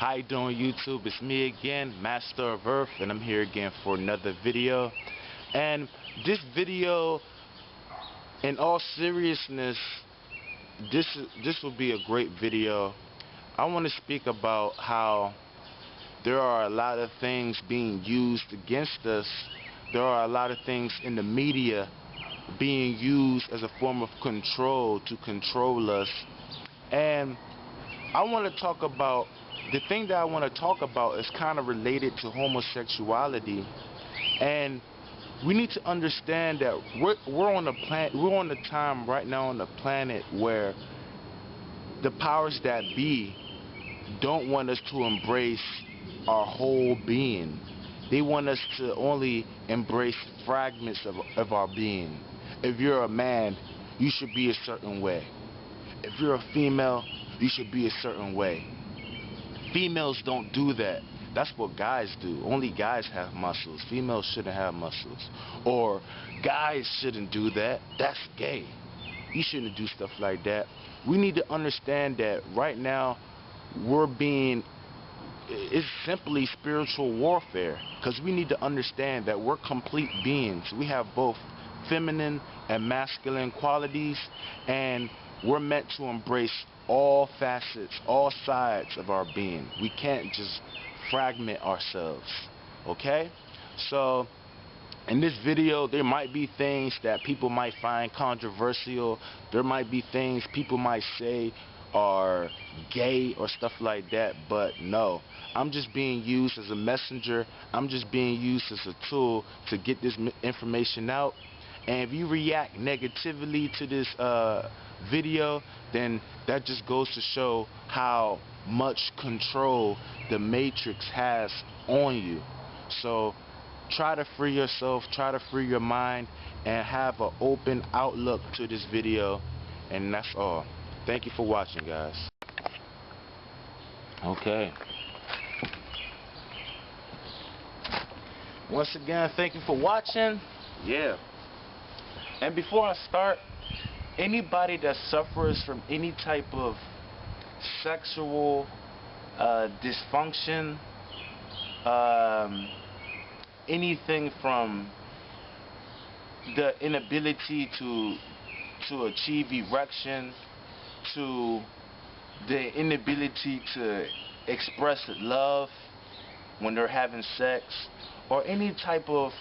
How you doing, YouTube? It's me again, Master of Earth, and I'm here again for another video. And this video, in all seriousness, this will be a great video. I want to speak about how there are a lot of things being used against us. There are a lot of things in the media being used as a form of control to control us. And I want to talk about the thing that I want to talk about is kind of related to homosexuality, and we need to understand that we're on a planet, we're on the time right now on the planet where the powers that be don't want us to embrace our whole being. They want us to only embrace fragments of our being. If you're a man, you should be a certain way. If you're a female, you should be a certain way. Females don't do that. That's what guys do. Only guys have muscles. Females shouldn't have muscles. Or guys shouldn't do that. That's gay. You shouldn't do stuff like that. We need to understand that right now it's simply spiritual warfare, because we need to understand that we're complete beings. We have both feminine and masculine qualities, and we're meant to embrace all facets, all sides of our being. We can't just fragment ourselves, okay? So in this video, there might be things that people might find controversial. There might be things people might say are gay or stuff like that, but no, I'm just being used as a messenger. I'm just being used as a tool to get this information out. And if you react negatively to this video, then that just goes to show how much control the Matrix has on you. So try to free yourself, try to free your mind, and have an open outlook to this video. And that's all. Thank you for watching, guys. Okay. Once again, thank you for watching. Yeah. And before I start, anybody that suffers from any type of sexual dysfunction, anything from the inability to achieve erection, to the inability to express love when they're having sex, or any type of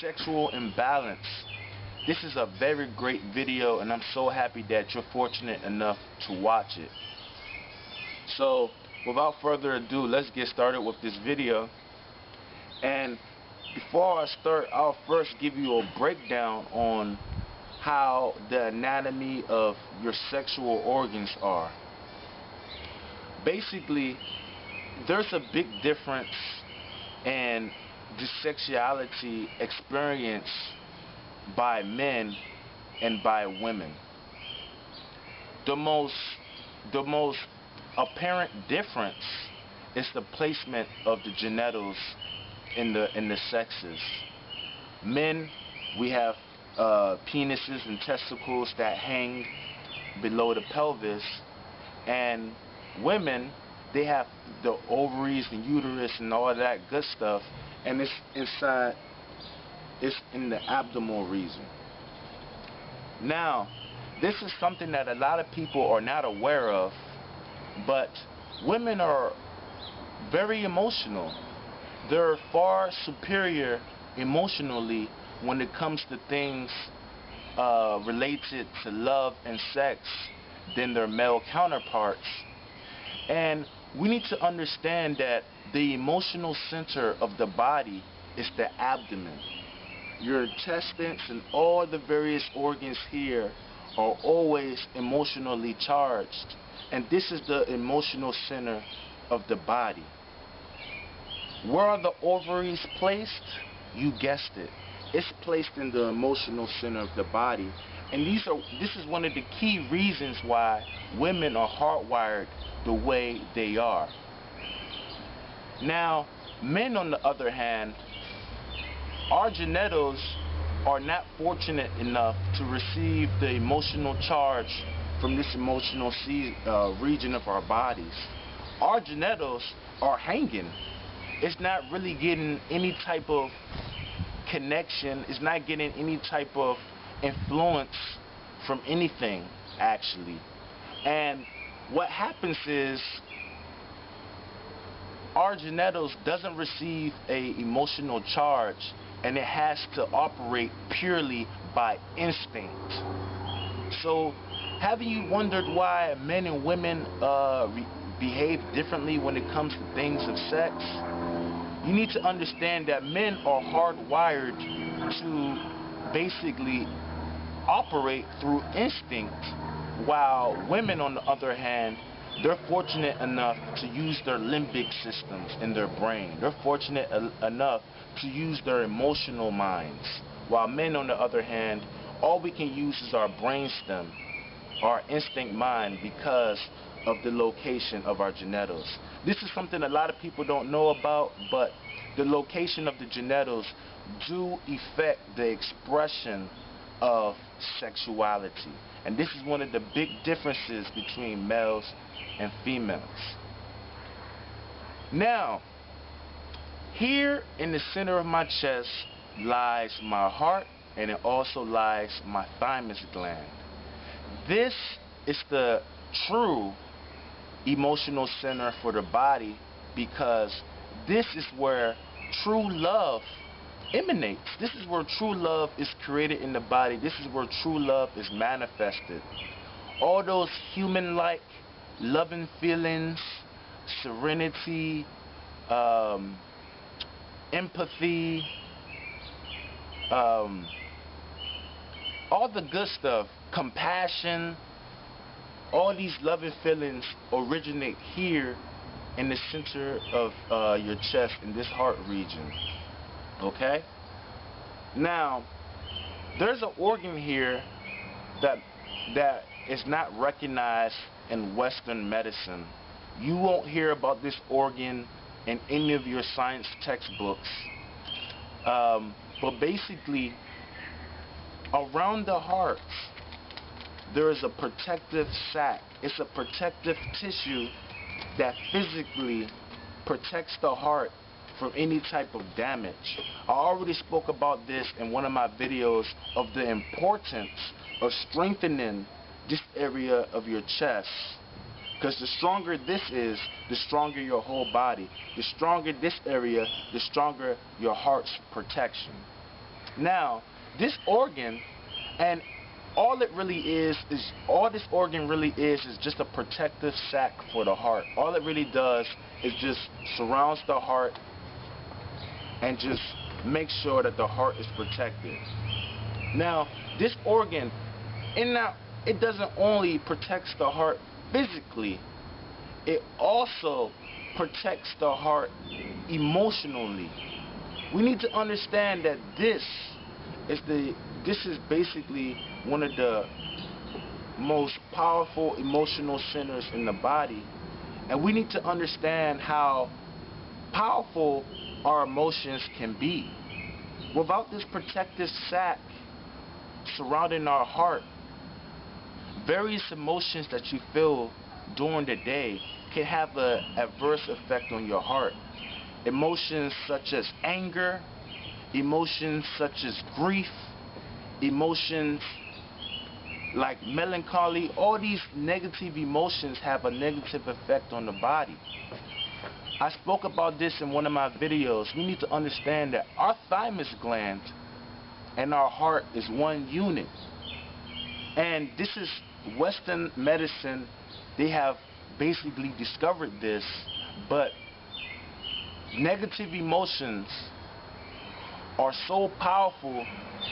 sexual imbalance, this is a very great video, and I'm so happy that you're fortunate enough to watch it. So without further ado, let's get started with this video. And before I start, I'll first give you a breakdown on how the anatomy of your sexual organs are. Basically, there's a big difference in the sexuality experience by men and by women. The most apparent difference is the placement of the genitals in the sexes. Men, we have penises and testicles that hang below the pelvis, and women, they have the ovaries and uterus and all that good stuff, and it's inside. It's in the abdominal region. Now, this is something that a lot of people are not aware of, but women are very emotional. They're far superior emotionally when it comes to things related to love and sex than their male counterparts. And we need to understand that the emotional center of the body is the abdomen. Your intestines and all the various organs here are always emotionally charged, and this is the emotional center of the body. Where are the ovaries placed? You guessed it. It's placed in the emotional center of the body, and this is one of the key reasons why women are hardwired the way they are. Now, men, on the other hand, our genitals are not fortunate enough to receive the emotional charge from this emotional region of our bodies. our genitals are hanging. It's not really getting any type of connection. It's not getting any type of influence from anything, actually. And what happens is our genitals doesn't receive a emotional charge, and it has to operate purely by instinct. So haven't you wondered why men and women behave differently when it comes to things of sex? You need to understand that men are hardwired to basically operate through instinct, while women, on the other hand, they're fortunate enough to use their limbic systems in their brain. They're fortunate enough to use their emotional minds, while men, on the other hand, all we can use is our brainstem, our instinct mind, because of the location of our genitals. This is something a lot of people don't know about, but the location of the genitals do affect the expression of sexuality. And this is one of the big differences between males and females. Now, here in the center of my chest lies my heart, and it also lies my thymus gland. This is the true emotional center for the body, because this is where true love emanates. This is where true love is created in the body. This is where true love is manifested. All those human-like loving feelings, serenity, empathy, all the good stuff, compassion, all these loving feelings originate here in the center of your chest, in this heart region. Okay? Now, there's an organ here that is not recognized in Western medicine. You won't hear about this organ in any of your science textbooks. But basically, around the heart, there is a protective sac. It's a protective tissue that physically protects the heart from any type of damage. I already spoke about this in one of my videos of the importance of strengthening this area of your chest. Because the stronger this is, the stronger your whole body. The stronger this area, the stronger your heart's protection. Now, this organ, and all it really is all this organ really is just a protective sac for the heart. All it really does is just surrounds the heart and just makes sure that the heart is protected. Now, this organ, it doesn't only protects the heart physically, it also protects the heart emotionally. We need to understand that this is basically one of the most powerful emotional centers in the body, and we need to understand how powerful our emotions can be. Without this protective sac surrounding our heart, various emotions that you feel during the day can have an adverse effect on your heart. Emotions such as anger, emotions such as grief, emotions like melancholy, all these negative emotions have a negative effect on the body. I spoke about this in one of my videos. We need to understand that our thymus gland and our heart is one unit. And this is Western medicine. They have basically discovered this, but negative emotions are so powerful,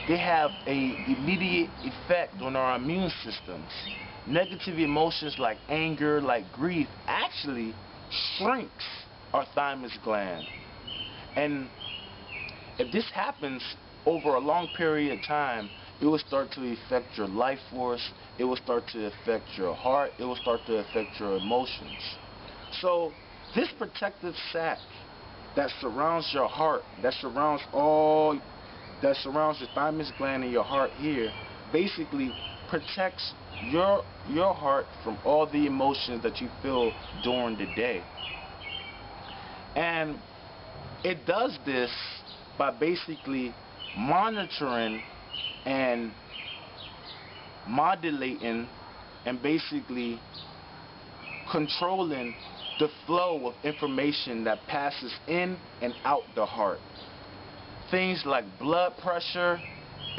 they have an immediate effect on our immune systems. Negative emotions like anger, like grief, actually shrinks our thymus gland. And if this happens over a long period of time, it will start to affect your life force, it will start to affect your heart, it will start to affect your emotions. So this protective sac that surrounds your heart, that surrounds the thymus gland in your heart here, basically protects your heart from all the emotions that you feel during the day. And it does this by basically monitoring and modulating and basically controlling the flow of information that passes in and out the heart. Things like blood pressure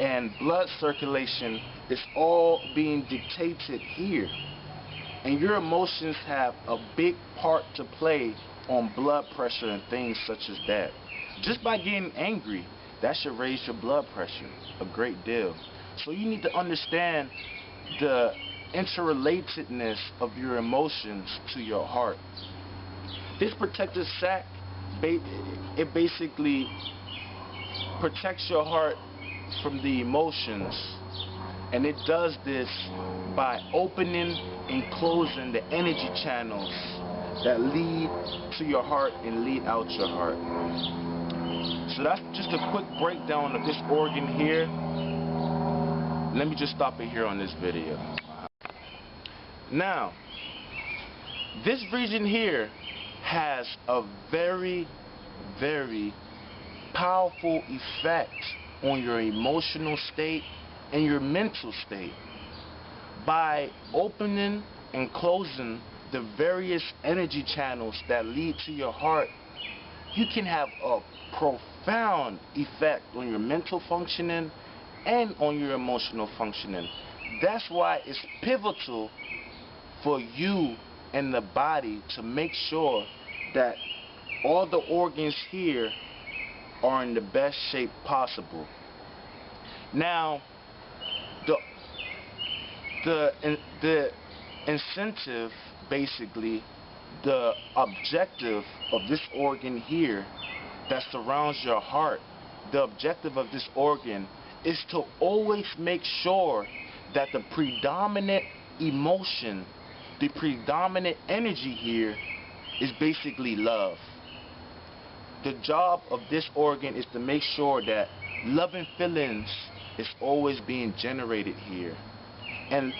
and blood circulation is all being dictated here. And your emotions have a big part to play on blood pressure and things such as that. Just by getting angry, that should raise your blood pressure a great deal. So you need to understand the interrelatedness of your emotions to your heart. This protective sac, it basically protects your heart from the emotions, and it does this by opening and closing the energy channels that lead to your heart and lead out your heart. So that's just a quick breakdown of this organ here. Let me just stop it here on this video. Now, this region here has a very, very powerful effect on your emotional state and your mental state. By opening and closing the various energy channels that lead to your heart, you can have a profound effect on your mental functioning and on your emotional functioning. That's why it's pivotal for you and the body to make sure that all the organs here are in the best shape possible. Now, the incentive, basically, the objective of this organ here that surrounds your heart, the objective of this organ is to always make sure that the predominant emotion, the predominant energy here is basically love. The job of this organ is to make sure that loving feelings is always being generated here. And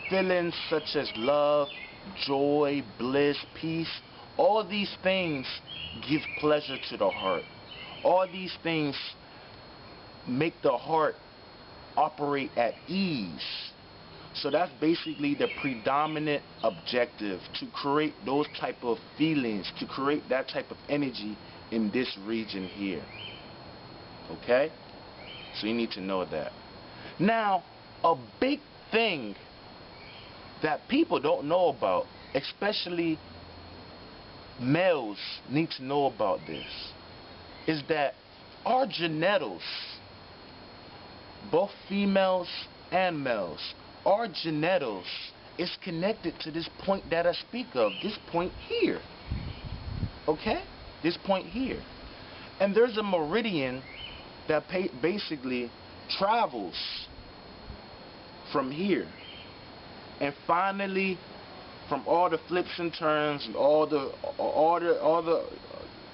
feelings such as love, joy, bliss, peace, all these things give pleasure to the heart. All these things make the heart operate at ease. So that's basically the predominant objective, to create those type of feelings, to create that type of energy in this region here. Okay? So you need to know that. Now, a big thing that people don't know about, especially males need to know about this, is that our genitals, both females and males, our genitals is connected to this point that I speak of, this point here. Okay? This point here. And there's a meridian that basically travels from here. And finally, from all the flips and turns and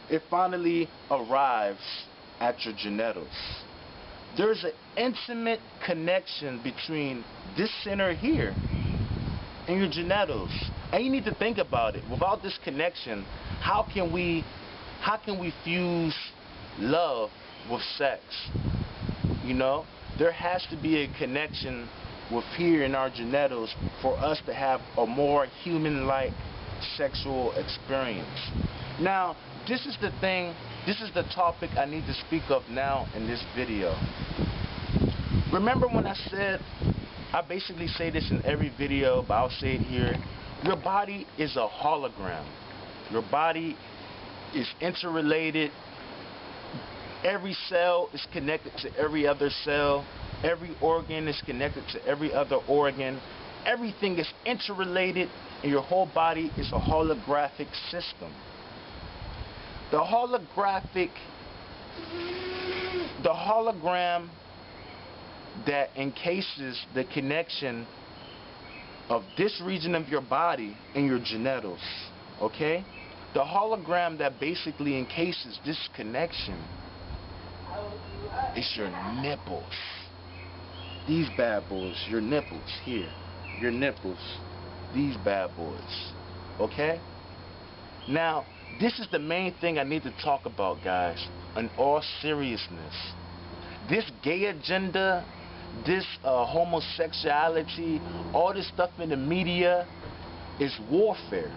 it finally arrives at your genitals. There's an intimate connection between this center here and your genitals. And you need to think about it. Without this connection, how can we fuse love with sex? You know, there has to be a connection with here in our genitals for us to have a more human-like sexual experience. Now, this is the thing, this is the topic I need to speak of now in this video. Remember when I said, I basically say this in every video, but I'll say it here, your body is a hologram. Your body is interrelated. Every cell is connected to every other cell. Every organ is connected to every other organ. Everything is interrelated, and your whole body is a holographic system. The hologram that encases the connection of this region of your body and your genitals, okay? The hologram that basically encases this connection is your nipples. these bad boys, your nipples here, your nipples, these bad boys, okay? Now, this is the main thing I need to talk about, guys, in all seriousness. This gay agenda, this homosexuality, all this stuff in the media is warfare.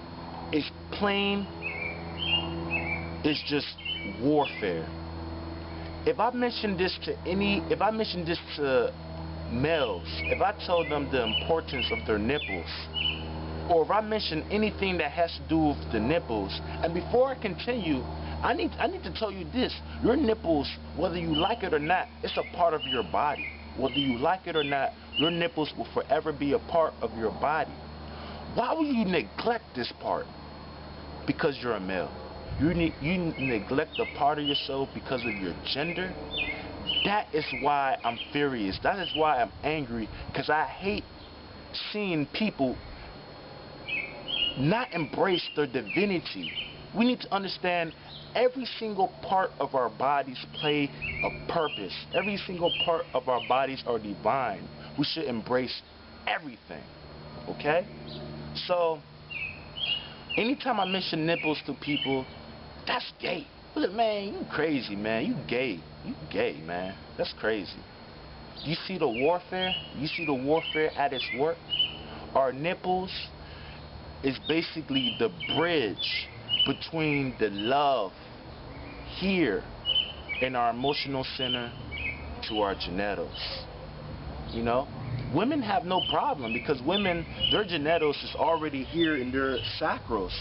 It's plain, it's just warfare. If I mention this to males, if I tell them the importance of their nipples, or if I mention anything that has to do with the nipples, and before I continue, I need to tell you this: your nipples, whether you like it or not, it's a part of your body. Whether you like it or not, your nipples will forever be a part of your body. Why would you neglect this part? Because you're a male. You neglect a part of yourself because of your gender. That is why I'm furious. That is why I'm angry, because I hate seeing people not embrace their divinity. We need to understand every single part of our bodies play a purpose. Every single part of our bodies are divine. We should embrace everything. Okay? So, anytime I mention nipples to people, that's gay. Look, man, you crazy, man. You gay. You gay, man. That's crazy. You see the warfare? You see the warfare at its work? Our nipples is basically the bridge between the love here in our emotional center to our genitals. You know? Women have no problem, because women, their genitals is already here in their sacros.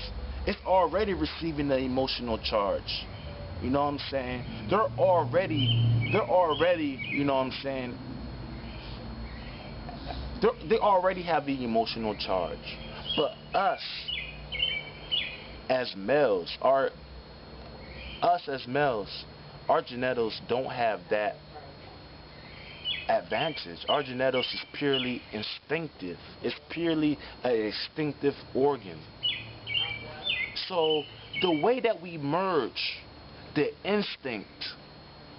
It's already receiving the emotional charge. You know what I'm saying? They're already, you know what I'm saying? They already have the emotional charge. But us as males, our genitals don't have that advantage. Our genitals is purely instinctive. It's purely an instinctive organ. So the way that we merge the instinct,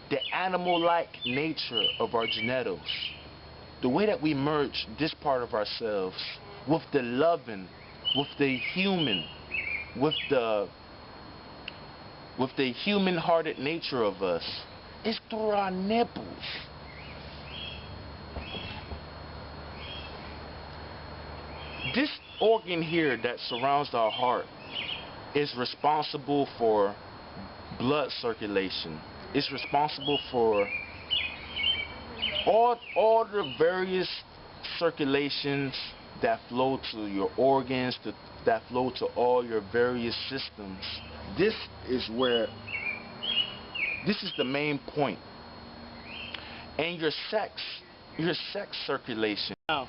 the animal-like nature of our genitals, the way that we merge this part of ourselves with the loving, with the human, with the human-hearted nature of us, is through our nipples. This organ here that surrounds our heart is responsible for blood circulation. It's responsible for all the various circulations that flow to your organs, that flow to all your various systems. This is the main point. And your sex circulation. Now,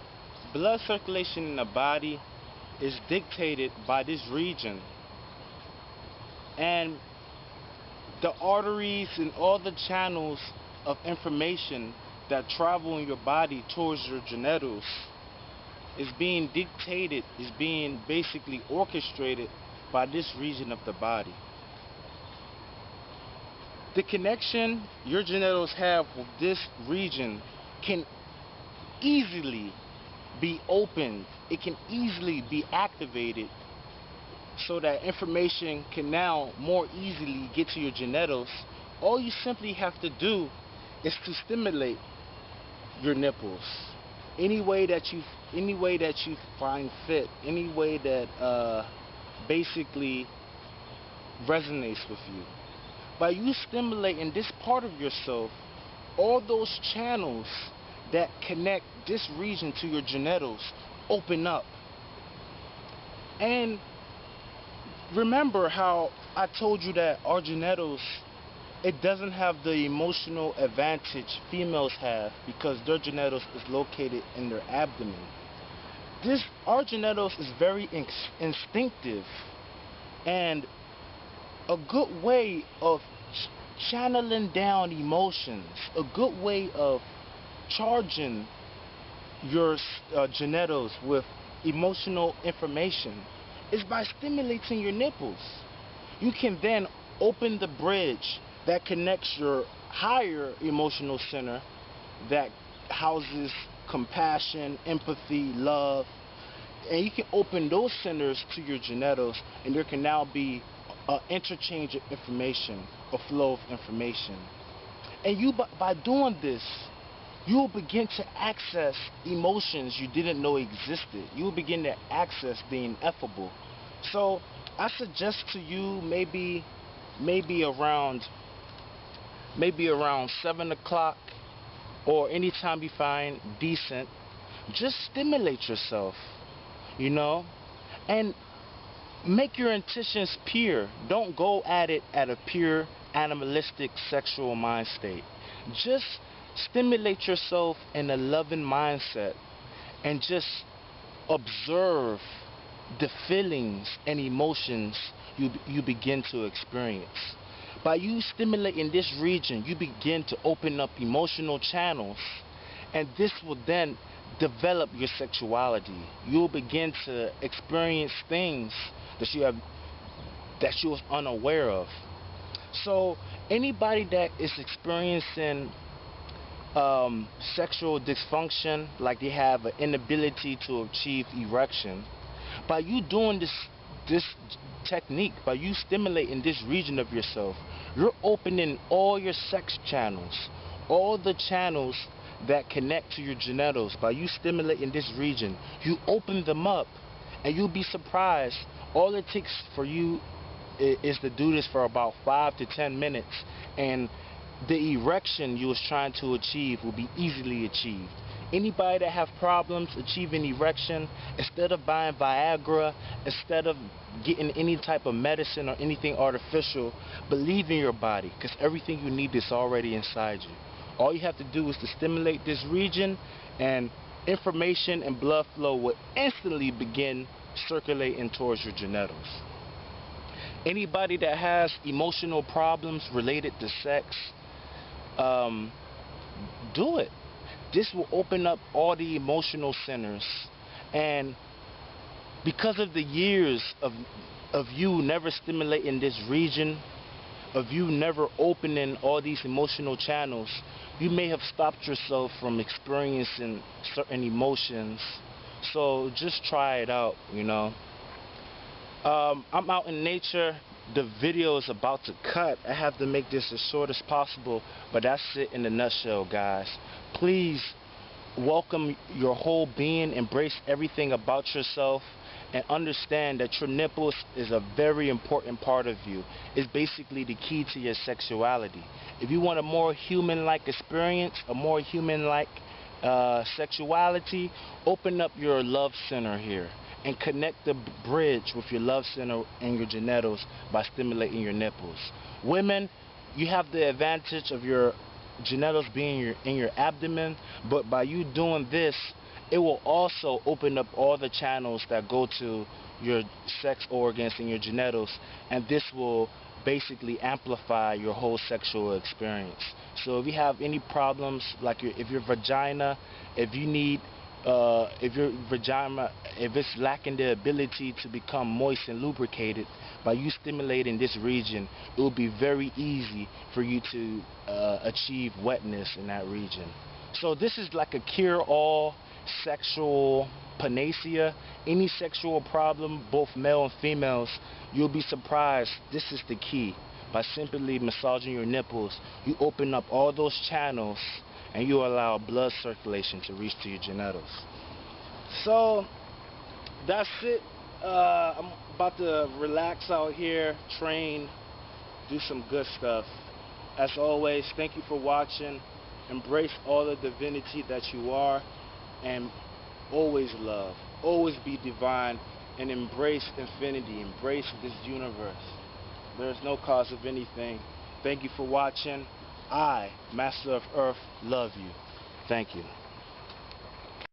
blood circulation in the body is dictated by this region. And the arteries and all the channels of information that travel in your body towards your genitals is being dictated, is being basically orchestrated by this region of the body. The connection your genitals have with this region can easily be opened. It can easily be activated so that information can now more easily get to your genitals. All you simply have to do is to stimulate your nipples any way that you find fit, any way that basically resonates with you. By you stimulating this part of yourself, all those channels that connect this region to your genitals open up. And remember how I told you that our genitals, it doesn't have the emotional advantage females have because their genitals is located in their abdomen. Our genitals is very instinctive, and a good way of channeling down emotions, a good way of charging your genitals with emotional information is by stimulating your nipples. You can then open the bridge that connects your higher emotional center that houses compassion, empathy, love. And you can open those centers to your genitals, and there can now be an interchange of information, a flow of information. And you, by doing this, you will begin to access emotions you didn't know existed. You will begin to access the ineffable. So I suggest to you maybe around 7 o'clock, or anytime you find decent, just stimulate yourself, you know, and make your intentions pure. Don't go at it at a pure animalistic sexual mind state. Just stimulate yourself in a loving mindset and just observe the feelings and emotions you begin to experience. By you stimulating this region, you begin to open up emotional channels, and this will then develop your sexuality. You'll begin to experience things that you was unaware of. So anybody that is experiencing sexual dysfunction, like they have an inability to achieve erection, by you doing this technique, by you stimulating this region of yourself, you're opening all your sex channels, all the channels that connect to your genitals. By you stimulating this region, you open them up, and you'll be surprised. All it takes for you is to do this for about 5 to 10 minutes, and the erection you was trying to achieve will be easily achieved. Anybody that have problems achieving erection, instead of buying Viagra, instead of getting any type of medicine or anything artificial, believe in your body, because everything you need is already inside you. All you have to do is to stimulate this region, and information and blood flow will instantly begin circulating towards your genitals. Anybody that has emotional problems related to sex, do it. This will open up all the emotional centers, and because of the years of you never stimulating this region, of you never opening all these emotional channels, you may have stopped yourself from experiencing certain emotions. So just try it out, you know. I'm out in nature. The video is about to cut. I have to make this as short as possible, but that's it in a nutshell, guys. Please welcome your whole being, embrace everything about yourself, and understand that your nipples is a very important part of you. It's basically the key to your sexuality. If you want a more human-like experience, a more human-like sexuality, open up your love center here and connect the bridge with your love center and your genitals by stimulating your nipples. Women, you have the advantage of your genitals being in your abdomen, but by you doing this, it will also open up all the channels that go to your sex organs and your genitals, and this will basically amplify your whole sexual experience. So if you have any problems, like if your vagina, if it's lacking the ability to become moist and lubricated, by you stimulating this region, it will be very easy for you to achieve wetness in that region. So this is like a cure-all sexual panacea. Any sexual problem, both male and females, you'll be surprised. This is the key. By simply massaging your nipples, you open up all those channels, and you allow blood circulation to reach to your genitals. So that's it. I'm about to relax out here, train, do some good stuff. As always, thank you for watching. Embrace all the divinity that you are, and always love, always be divine, and embrace infinity, embrace this universe. There is no cause of anything. Thank you for watching. I, Master of Earth, love you. Thank you.